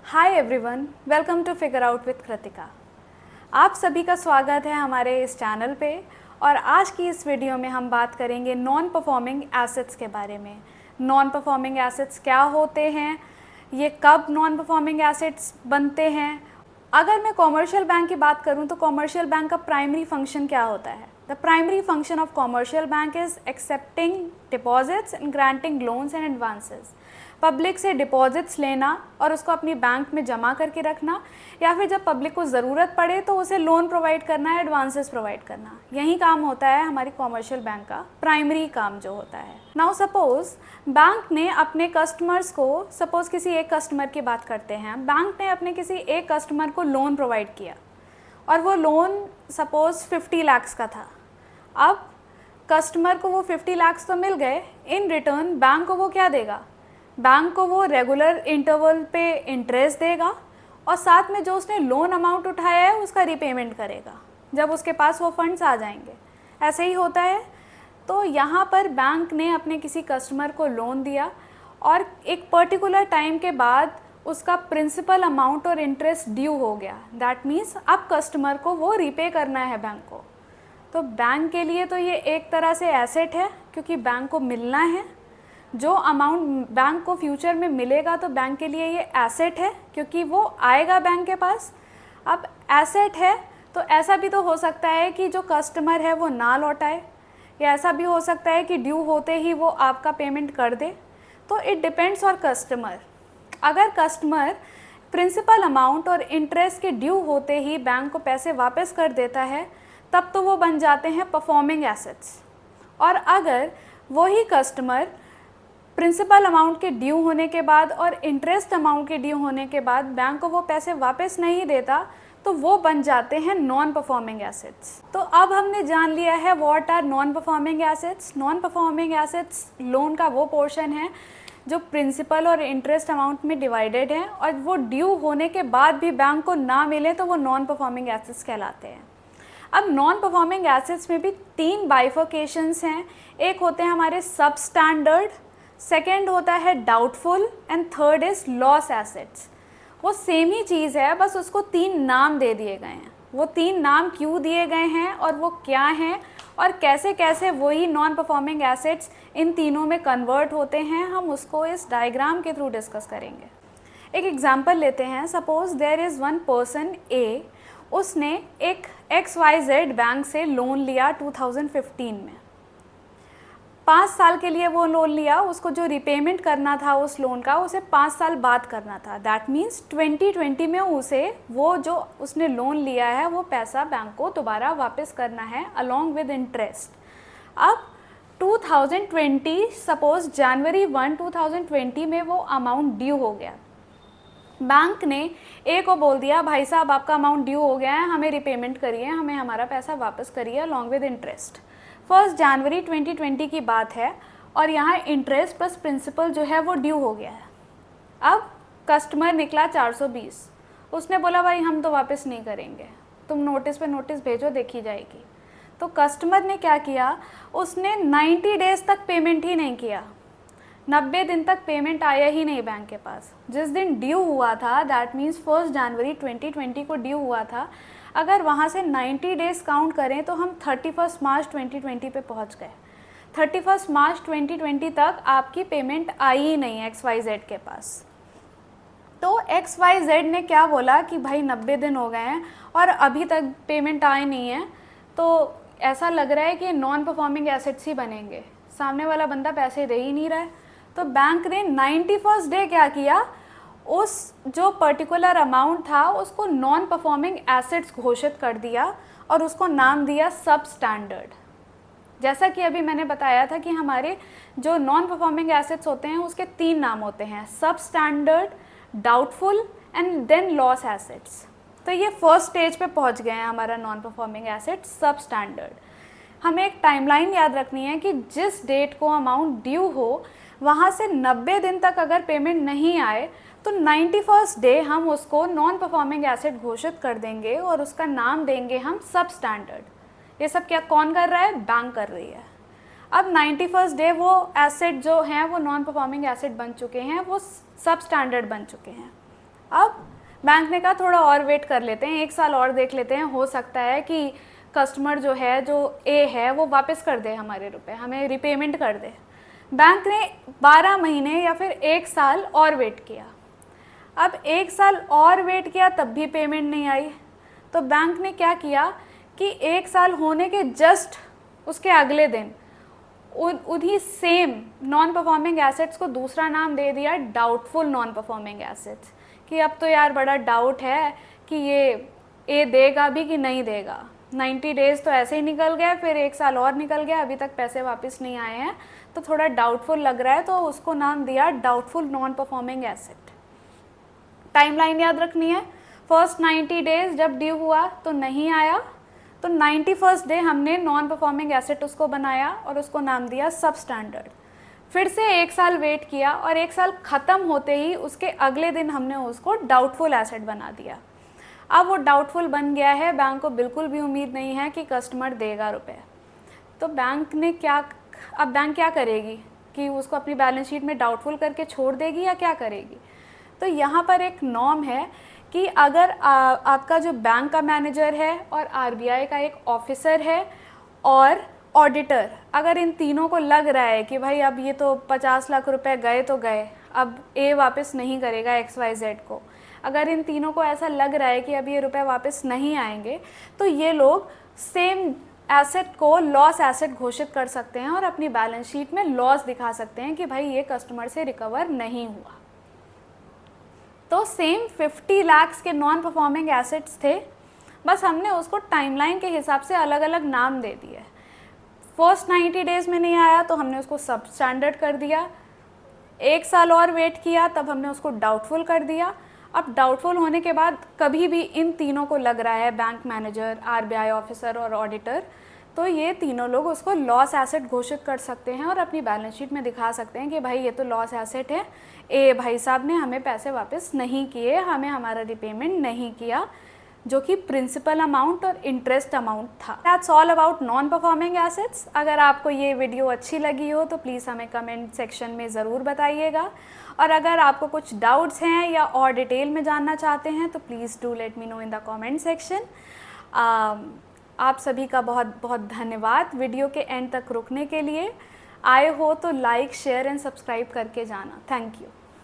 Hi everyone, welcome to figure out with Kritika. आप सभी का स्वागत है हमारे इस चैनल पे। और आज की इस वीडियो में हम बात करेंगे नॉन परफॉर्मिंग एसेट्स के बारे में। नॉन परफॉर्मिंग एसेट्स क्या होते हैं, ये कब नॉन परफॉर्मिंग एसेट्स बनते हैं। अगर मैं कॉमर्शियल बैंक की बात करूं तो कॉमर्शियल बैंक का प्राइमरी फंक्शन क्या होता है। The primary function of commercial bank is accepting deposits and granting loans and advances. Public से डिपॉजिट्स लेना और उसको अपनी बैंक में जमा करके रखना, या फिर जब पब्लिक को ज़रूरत पड़े तो उसे लोन प्रोवाइड करना है, एडवांसेस प्रोवाइड करना। यही काम होता है हमारी कॉमर्शियल बैंक का प्राइमरी काम जो होता है। नाउ सपोज बैंक ने अपने कस्टमर्स को, सपोज किसी एक कस्टमर की बात करते हैं, बैंक ने अपने किसी एक कस्टमर को लोन प्रोवाइड किया और वो लोन सपोज 50 लाख का था। अब कस्टमर को वो 50 लाख तो मिल गए, इन रिटर्न बैंक को वो क्या देगा, बैंक को वो रेगुलर इंटरवल पे इंटरेस्ट देगा और साथ में जो उसने लोन अमाउंट उठाया है उसका रीपेमेंट करेगा जब उसके पास वो फंड्स आ जाएंगे। ऐसे ही होता है। तो यहाँ पर बैंक ने अपने किसी कस्टमर को लोन दिया और एक पर्टिकुलर टाइम के बाद उसका प्रिंसिपल अमाउंट और इंटरेस्ट ड्यू हो गया। दैट मीन्स अब कस्टमर को वो रीपे करना है बैंक को। तो बैंक के लिए तो ये एक तरह से एसेट है, क्योंकि बैंक को मिलना है। जो अमाउंट बैंक को फ्यूचर में मिलेगा तो बैंक के लिए ये एसेट है, क्योंकि वो आएगा बैंक के पास। अब एसेट है तो ऐसा भी तो हो सकता है कि जो कस्टमर है वो ना लौटाए, या ऐसा भी हो सकता है कि ड्यू होते ही वो आपका पेमेंट कर दे। तो इट डिपेंड्स ऑन कस्टमर। अगर कस्टमर प्रिंसिपल अमाउंट और इंटरेस्ट के ड्यू होते ही बैंक को पैसे वापस कर देता है, तब तो वो बन जाते हैं परफॉर्मिंग एसेट्स। और अगर वही कस्टमर प्रिंसिपल अमाउंट के ड्यू होने के बाद और इंटरेस्ट अमाउंट के ड्यू होने के बाद बैंक को वो पैसे वापस नहीं देता, तो वो बन जाते हैं नॉन परफॉर्मिंग एसेट्स। तो अब हमने जान लिया है what are non performing assets. Non performing assets loan का वो पोर्शन है जो प्रिंसिपल और इंटरेस्ट अमाउंट में डिवाइडेड है और वो ड्यू होने के बाद भी बैंक को ना मिले तो वो नॉन परफॉर्मिंग एसेट्स कहलाते हैं। अब नॉन परफॉर्मिंग एसेट्स में भी 3 बाइफर्केशंस हैं। एक होते हैं हमारे सब स्टैंडर्ड, सेकेंड होता है doubtful and third is loss assets. वो सेम ही चीज़ है, बस उसको 3 नाम दे दिए गए हैं। वो 3 नाम क्यों दिए गए हैं और वो क्या हैं और कैसे कैसे वही नॉन परफॉर्मिंग एसेट्स इन तीनों में कन्वर्ट होते हैं, हम उसको इस डायग्राम के थ्रू डिस्कस करेंगे। एक एग्जांपल लेते हैं। Suppose there is one person A, उसने एक XYZ बैंक से लोन लिया 2015 में। 5 साल के लिए वो लोन लिया। उसको जो रिपेमेंट करना था उस लोन का, उसे 5 साल बाद करना था। दैट मीन्स 2020 में उसे वो जो उसने लोन लिया है वो पैसा बैंक को दोबारा वापस करना है अलॉन्ग विद इंटरेस्ट। अब 2020 सपोज जनवरी 1 2020 में वो अमाउंट ड्यू हो गया। बैंक ने ए को बोल दिया, भाई साहब आपका अमाउंट ड्यू हो गया है, हमें रिपेमेंट करिए, हमें हमारा पैसा वापस करिए अलॉन्ग विद इंटरेस्ट। 1 जनवरी 2020 की बात है और यहाँ इंटरेस्ट प्लस प्रिंसिपल जो है वो ड्यू हो गया है। अब कस्टमर निकला 420। उसने बोला भाई हम तो वापस नहीं करेंगे, तुम नोटिस पे नोटिस भेजो, देखी जाएगी। तो कस्टमर ने क्या किया, उसने 90 डेज तक पेमेंट ही नहीं किया। 90 दिन तक पेमेंट आया ही नहीं बैंक के पास। जिस दिन ड्यू हुआ था, दैट मीन्स 1 जनवरी 2020 को ड्यू हुआ था, अगर वहाँ से 90 डेज़ काउंट करें तो हम 31 मार्च 2020 पे पहुँच गए। 31 मार्च 2020 तक आपकी पेमेंट आई ही नहीं XYZ के पास। तो XYZ ने क्या बोला कि भाई 90 दिन हो गए हैं और अभी तक पेमेंट आई नहीं है, तो ऐसा लग रहा है कि नॉन परफॉर्मिंग एसेट्स ही बनेंगे, सामने वाला बंदा पैसे दे ही नहीं रहा है। तो बैंक ने 91st डे क्या किया, उस जो पर्टिकुलर अमाउंट था उसको नॉन परफॉर्मिंग एसेट्स घोषित कर दिया और उसको नाम दिया सब स्टैंडर्ड। जैसा कि अभी मैंने बताया था कि हमारे जो नॉन परफॉर्मिंग एसेट्स होते हैं उसके 3 नाम होते हैं, substandard, doubtful and then loss assets. तो ये फर्स्ट स्टेज पे पहुंच गए हैं हमारा non performing assets substandard. हमें एक टाइमलाइन याद रखनी है कि जिस डेट को अमाउंट ड्यू हो वहाँ से 90 दिन तक अगर पेमेंट नहीं आए तो 91st डे हम उसको नॉन परफॉर्मिंग एसेट घोषित कर देंगे और उसका नाम देंगे हम सब स्टैंडर्ड। ये सब क्या कौन कर रहा है, बैंक कर रही है। अब 91st डे वो एसेट जो हैं वो नॉन परफॉर्मिंग एसेट बन चुके हैं, वो सब स्टैंडर्ड बन चुके हैं। अब बैंक ने कहा थोड़ा और वेट कर लेते हैं, 1 साल और देख लेते हैं, हो सकता है कि कस्टमर जो है, जो ए है, वो वापस कर दे हमारे रुपए, हमें रिपेमेंट कर दे। बैंक ने 12 महीने या फिर 1 साल और वेट किया। अब 1 साल और वेट किया तब भी पेमेंट नहीं आई, तो बैंक ने क्या किया कि 1 साल होने के जस्ट उसके अगले दिन उन्हीं सेम नॉन परफॉर्मिंग एसेट्स को दूसरा नाम दे दिया, डाउटफुल नॉन परफॉर्मिंग एसेट्स, कि अब तो यार बड़ा डाउट है कि ये ए देगा भी कि नहीं देगा। 90 डेज़ तो ऐसे ही निकल गए, फिर 1 साल और निकल गया, अभी तक पैसे वापस नहीं आए हैं, तो थोड़ा डाउटफुल लग रहा है, तो उसको नाम दिया doubtful non performing asset. Timeline याद रखनी है, फर्स्ट 90 डेज़ जब ड्यू हुआ तो नहीं आया, तो 91st डे हमने नॉन परफॉर्मिंग एसेट उसको बनाया और उसको नाम दिया सब स्टैंडर्ड। फिर से 1 साल वेट किया और 1 साल ख़त्म होते ही उसके अगले दिन हमने उसको डाउटफुल एसेट बना दिया। अब वो डाउटफुल बन गया है, बैंक को बिल्कुल भी उम्मीद नहीं है कि कस्टमर देगा रुपए। तो बैंक ने अब बैंक क्या करेगी कि उसको अपनी बैलेंस शीट में डाउटफुल करके छोड़ देगी या क्या करेगी? तो यहाँ पर एक नॉर्म है कि अगर आपका जो बैंक का मैनेजर है और आरबीआई का एक ऑफिसर है और ऑडिटर, अगर इन तीनों को लग रहा है कि भाई अब ये तो 50 लाख रुपए गए तो गए, अब ए वापस नहीं करेगा XYZ को, अगर इन तीनों को ऐसा लग रहा है कि अब ये रुपए वापस नहीं आएंगे, तो ये लोग सेम एसेट को लॉस एसेट घोषित कर सकते हैं और अपनी बैलेंस शीट में लॉस दिखा सकते हैं कि भाई ये कस्टमर से रिकवर नहीं हुआ। तो सेम 50 लाख के नॉन परफॉर्मिंग एसेट्स थे, बस हमने उसको टाइमलाइन के हिसाब से अलग अलग नाम दे दिए। फर्स्ट 90 डेज़ में नहीं आया तो हमने उसको सब स्टैंडर्ड कर दिया, 1 साल और वेट किया तब हमने उसको डाउटफुल कर दिया। अब डाउटफुल होने के बाद कभी भी इन तीनों को लग रहा है, बैंक मैनेजर, आरबीआई ऑफिसर और ऑडिटर, तो ये तीनों लोग उसको लॉस एसेट घोषित कर सकते हैं और अपनी बैलेंस शीट में दिखा सकते हैं कि भाई ये तो लॉस एसेट है, ए भाई साहब ने हमें पैसे वापस नहीं किए, हमें हमारा रिपेमेंट नहीं किया, जो कि प्रिंसिपल अमाउंट और इंटरेस्ट अमाउंट था। That's all about non performing assets. अगर आपको ये वीडियो अच्छी लगी हो तो प्लीज़ हमें कमेंट सेक्शन में ज़रूर बताइएगा, और अगर आपको कुछ डाउट्स हैं या और डिटेल में जानना चाहते हैं तो please do let me know in the comment section. आप सभी का बहुत बहुत धन्यवाद वीडियो के एंड तक रुकने के लिए। आए हो तो लाइक, शेयर एंड सब्सक्राइब करके जाना। Thank you.